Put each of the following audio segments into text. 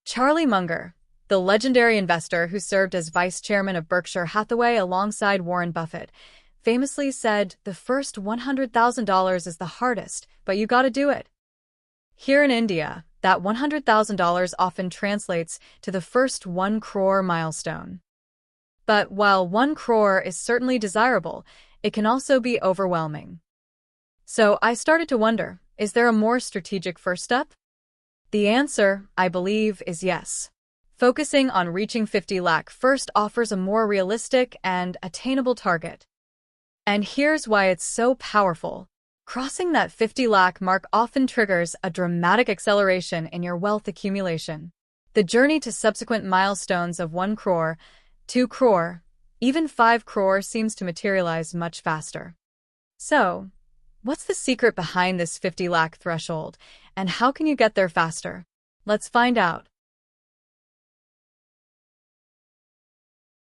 Charlie Munger, the legendary investor who served as vice chairman of Berkshire Hathaway alongside Warren Buffett, famously said, "The first $100,000 is the hardest, but you gotta do it." Here in India, that $100,000 often translates to the first 1 crore milestone. But while 1 crore is certainly desirable, it can also be overwhelming. So I started to wonder, is there a more strategic first step? The answer, I believe, is yes. Focusing on reaching 50 lakh first offers a more realistic and attainable target. And here's why it's so powerful. Crossing that 50 lakh mark often triggers a dramatic acceleration in your wealth accumulation. The journey to subsequent milestones of 1 crore, 2 crore, even 5 crore seems to materialize much faster. So, what's the secret behind this 50 lakh threshold, and how can you get there faster? Let's find out.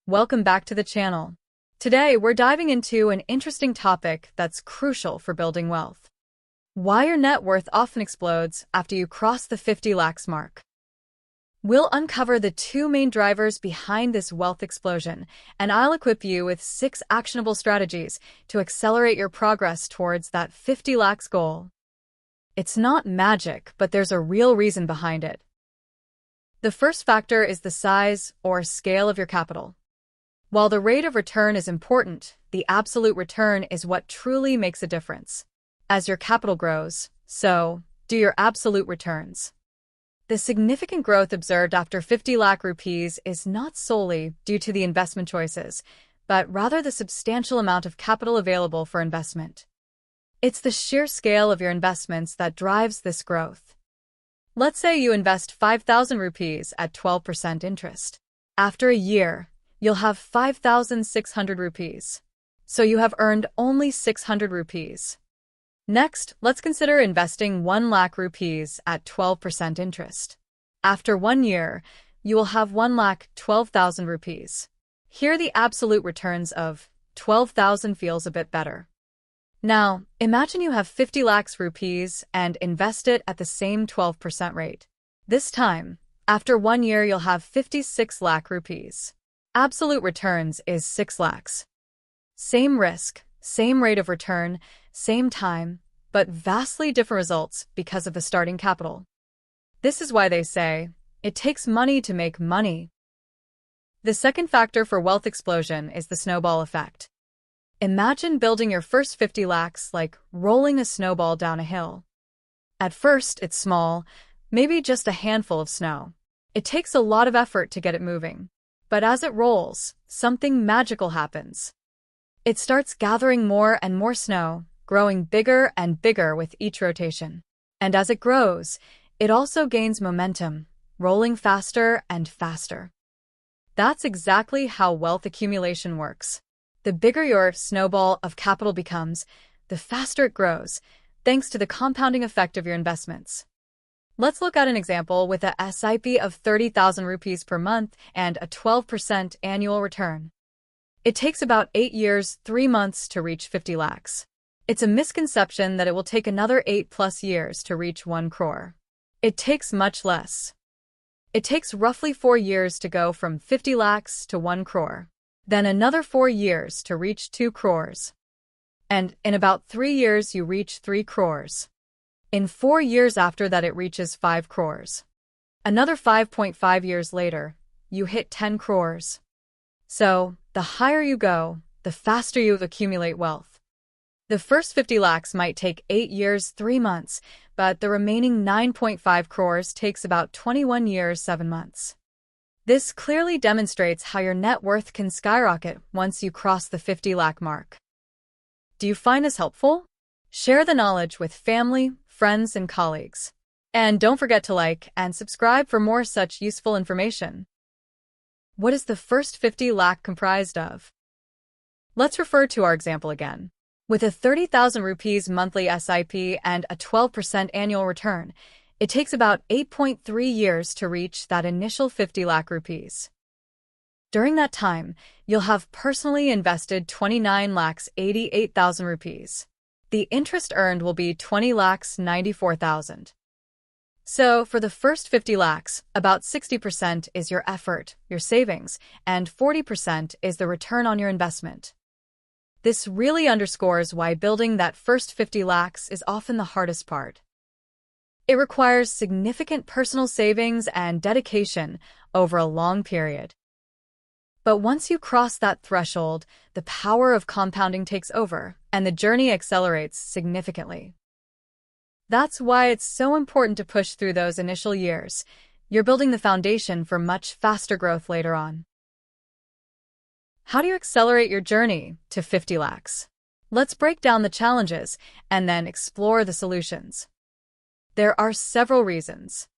Welcome back to the channel. Today, we're diving into an interesting topic that's crucial for building wealth. Why your net worth often explodes after you cross the 50 lakhs mark. We'll uncover the 2 main drivers behind this wealth explosion, and I'll equip you with 6 actionable strategies to accelerate your progress towards that 50 lakhs goal. It's not magic, but there's a real reason behind it. The first factor is the size or scale of your capital. While the rate of return is important, the absolute return is what truly makes a difference. As your capital grows, so do your absolute returns. The significant growth observed after 50 lakh rupees is not solely due to the investment choices, but rather the substantial amount of capital available for investment. It's the sheer scale of your investments that drives this growth. Let's say you invest 5,000 rupees at 12% interest. After a year, you'll have 5,600 rupees. So you have earned only 600 rupees. Next, let's consider investing 1 lakh rupees at 12% interest. After 1 year, you will have 1,12,000 rupees. Here the absolute returns of 12,000 feels a bit better. Now, imagine you have 50 lakhs rupees and invest it at the same 12% rate. This time, after 1 year, you'll have 56 lakh rupees. Absolute returns is 6 lakhs. Same risk, same rate of return, same time, but vastly different results because of the starting capital. This is why they say, it takes money to make money. The second factor for wealth explosion is the snowball effect. Imagine building your first 50 lakhs like rolling a snowball down a hill. At first, it's small, maybe just a handful of snow. It takes a lot of effort to get it moving. But as it rolls, something magical happens. It starts gathering more and more snow, growing bigger and bigger with each rotation. And as it grows, it also gains momentum, rolling faster and faster. That's exactly how wealth accumulation works. The bigger your snowball of capital becomes, the faster it grows, thanks to the compounding effect of your investments. Let's look at an example with a SIP of 30,000 rupees per month and a 12% annual return. It takes about 8 years, 3 months to reach 50 lakhs. It's a misconception that it will take another 8+ years to reach 1 crore. It takes much less. It takes roughly 4 years to go from 50 lakhs to 1 crore, then another 4 years to reach 2 crores. And in about 3 years you reach 3 crores. In 4 years after that it reaches 5 crores. Another 5.5 years later, you hit 10 crores. So, the higher you go, the faster you accumulate wealth. The first 50 lakhs might take 8 years, 3 months, but the remaining 9.5 crores takes about 21 years, 7 months. This clearly demonstrates how your net worth can skyrocket once you cross the 50 lakh mark. Do you find this helpful? Share the knowledge with family, friends, and colleagues. And don't forget to like and subscribe for more such useful information. What is the first 50 lakh comprised of? Let's refer to our example again. With a 30,000 rupees monthly SIP and a 12% annual return, it takes about 8.3 years to reach that initial 50 lakh rupees. During that time, you'll have personally invested 29 lakhs 88,000 rupees. The interest earned will be 20 lakhs 94,000. So, for the first 50 lakhs, about 60% is your effort, your savings, and 40% is the return on your investment. This really underscores why building that first 50 lakhs is often the hardest part. It requires significant personal savings and dedication over a long period. But once you cross that threshold, the power of compounding takes over, and the journey accelerates significantly. That's why it's so important to push through those initial years. You're building the foundation for much faster growth later on. How do you accelerate your journey to 50 lakhs? Let's break down the challenges and then explore the solutions. There are several reasons.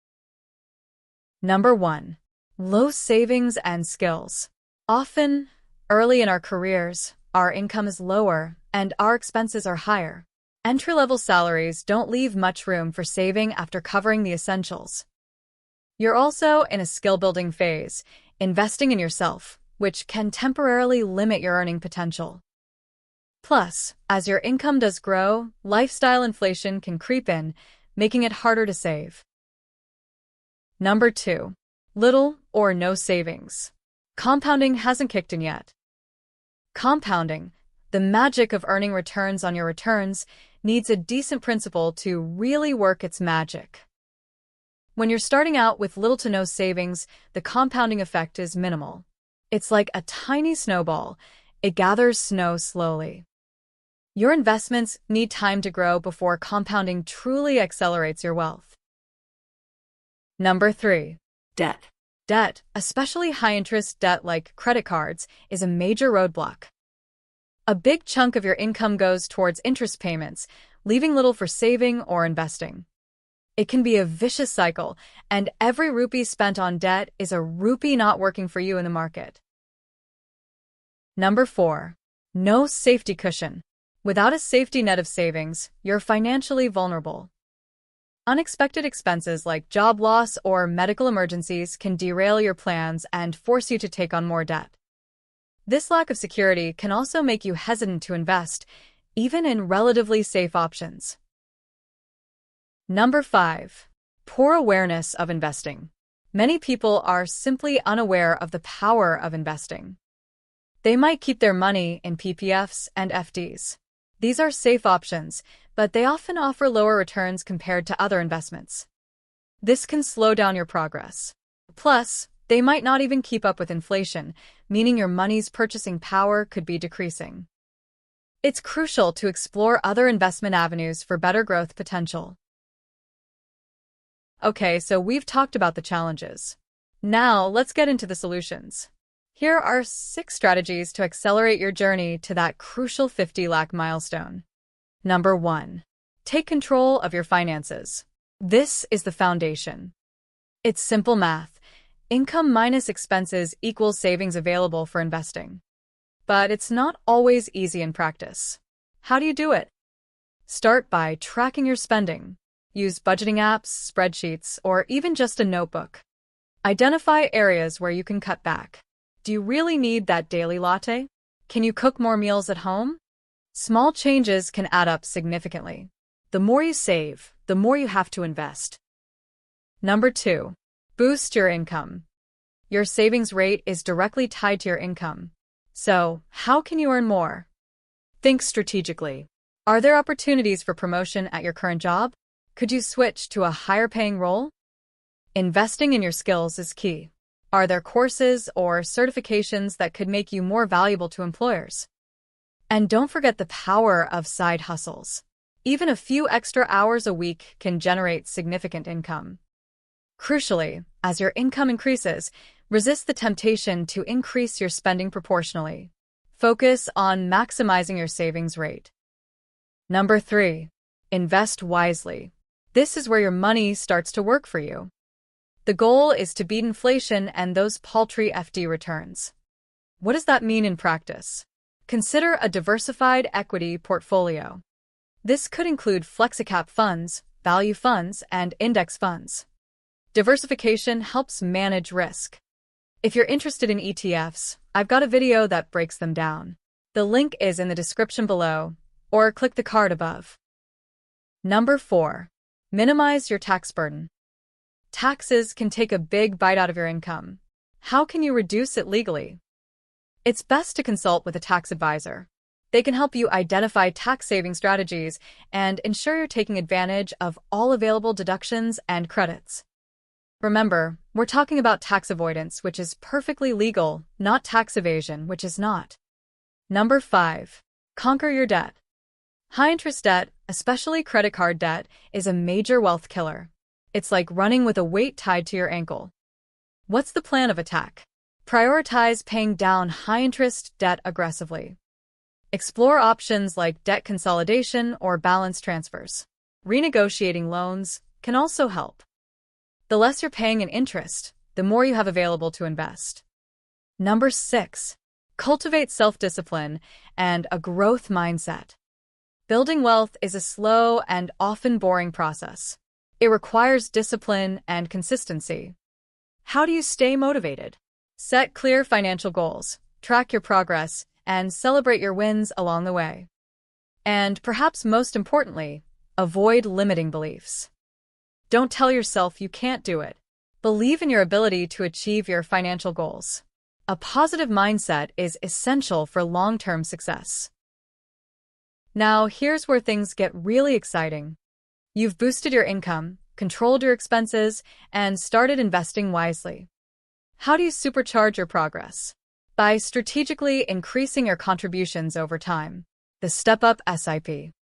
Number 1. Low savings and skills. Often, early in our careers, our income is lower and our expenses are higher. Entry-level salaries don't leave much room for saving after covering the essentials. You're also in a skill-building phase, investing in yourself, which can temporarily limit your earning potential. Plus, as your income does grow, lifestyle inflation can creep in, making it harder to save. Number 2. Little or no savings. Compounding hasn't kicked in yet. Compounding, the magic of earning returns on your returns, needs a decent principle to really work its magic. When you're starting out with little to no savings, the compounding effect is minimal. It's like a tiny snowball. It gathers snow slowly. Your investments need time to grow before compounding truly accelerates your wealth. Number 3. Debt. Debt, especially high-interest debt like credit cards, is a major roadblock. A big chunk of your income goes towards interest payments, leaving little for saving or investing. It can be a vicious cycle, and every rupee spent on debt is a rupee not working for you in the market. Number 4. No safety cushion. Without a safety net of savings, you're financially vulnerable. Unexpected expenses like job loss or medical emergencies can derail your plans and force you to take on more debt. This lack of security can also make you hesitant to invest, even in relatively safe options. Number 5. Poor awareness of investing. Many people are simply unaware of the power of investing. They might keep their money in PPFs and FDs. These are safe options, but they often offer lower returns compared to other investments. This can slow down your progress. Plus, they might not even keep up with inflation, meaning your money's purchasing power could be decreasing. It's crucial to explore other investment avenues for better growth potential. Okay, so we've talked about the challenges. Now, let's get into the solutions. Here are 6 strategies to accelerate your journey to that crucial 50 lakh milestone. Number 1. Take control of your finances. This is the foundation. It's simple math. Income minus expenses equals savings available for investing. But it's not always easy in practice. How do you do it? Start by tracking your spending. Use budgeting apps, spreadsheets, or even just a notebook. Identify areas where you can cut back. Do you really need that daily latte? Can you cook more meals at home? Small changes can add up significantly. The more you save, the more you have to invest. Number 2. Boost your income. Your savings rate is directly tied to your income. So, how can you earn more? Think strategically. Are there opportunities for promotion at your current job? Could you switch to a higher-paying role? Investing in your skills is key. Are there courses or certifications that could make you more valuable to employers? And don't forget the power of side hustles. Even a few extra hours a week can generate significant income. Crucially, as your income increases, resist the temptation to increase your spending proportionally. Focus on maximizing your savings rate. Number 3. Invest wisely. This is where your money starts to work for you. The goal is to beat inflation and those paltry FD returns. What does that mean in practice? Consider a diversified equity portfolio. This could include flexicap funds, value funds, and index funds. Diversification helps manage risk. If you're interested in ETFs, I've got a video that breaks them down. The link is in the description below, or click the card above. Number 4. Minimize your tax burden. Taxes can take a big bite out of your income. How can you reduce it legally? It's best to consult with a tax advisor. They can help you identify tax-saving strategies and ensure you're taking advantage of all available deductions and credits. Remember, we're talking about tax avoidance, which is perfectly legal, not tax evasion, which is not. Number 5. Conquer your debt. High-interest debt, especially credit card debt, is a major wealth killer. It's like running with a weight tied to your ankle. What's the plan of attack? Prioritize paying down high-interest debt aggressively. Explore options like debt consolidation or balance transfers. Renegotiating loans can also help. The less you're paying in interest, the more you have available to invest. Number 6. Cultivate self-discipline and a growth mindset. Building wealth is a slow and often boring process. It requires discipline and consistency. How do you stay motivated? Set clear financial goals, track your progress, and celebrate your wins along the way. And perhaps most importantly, avoid limiting beliefs. Don't tell yourself you can't do it. Believe in your ability to achieve your financial goals. A positive mindset is essential for long-term success. Now, here's where things get really exciting. You've boosted your income, controlled your expenses, and started investing wisely. How do you supercharge your progress? By strategically increasing your contributions over time. The Step-Up SIP.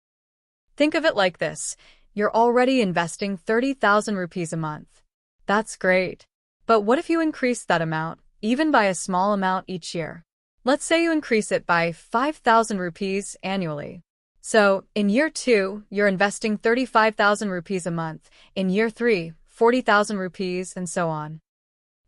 Think of it like this. You're already investing 30,000 rupees a month. That's great. But what if you increase that amount, even by a small amount each year? Let's say you increase it by 5,000 rupees annually. So, in year 2, you're investing 35,000 rupees a month, in year 3, 40,000 rupees, and so on.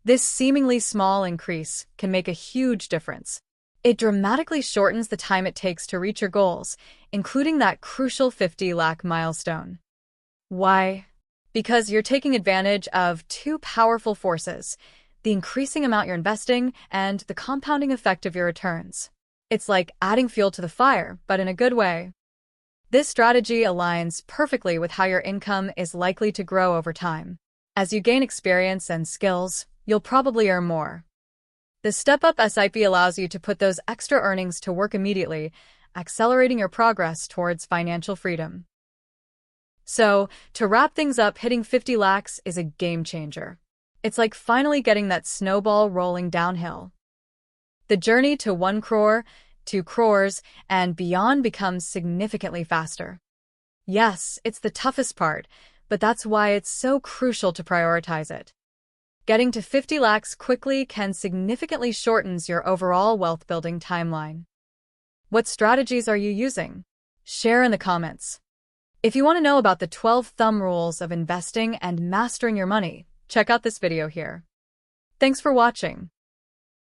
This seemingly small increase can make a huge difference. It dramatically shortens the time it takes to reach your goals, including that crucial 50 lakh milestone. Why? Because you're taking advantage of two powerful forces: the increasing amount you're investing and the compounding effect of your returns. It's like adding fuel to the fire, but in a good way. This strategy aligns perfectly with how your income is likely to grow over time. As you gain experience and skills, you'll probably earn more. The Step-Up SIP allows you to put those extra earnings to work immediately, accelerating your progress towards financial freedom. So, to wrap things up, hitting 50 lakhs is a game changer. It's like finally getting that snowball rolling downhill. The journey to 1 crore, 2 crores, and beyond becomes significantly faster. Yes, it's the toughest part, but that's why it's so crucial to prioritize it. Getting to 50 lakhs quickly can significantly shorten your overall wealth-building timeline. What strategies are you using? Share in the comments. If you want to know about the 12 thumb rules of investing and mastering your money, check out this video here. Thanks for watching.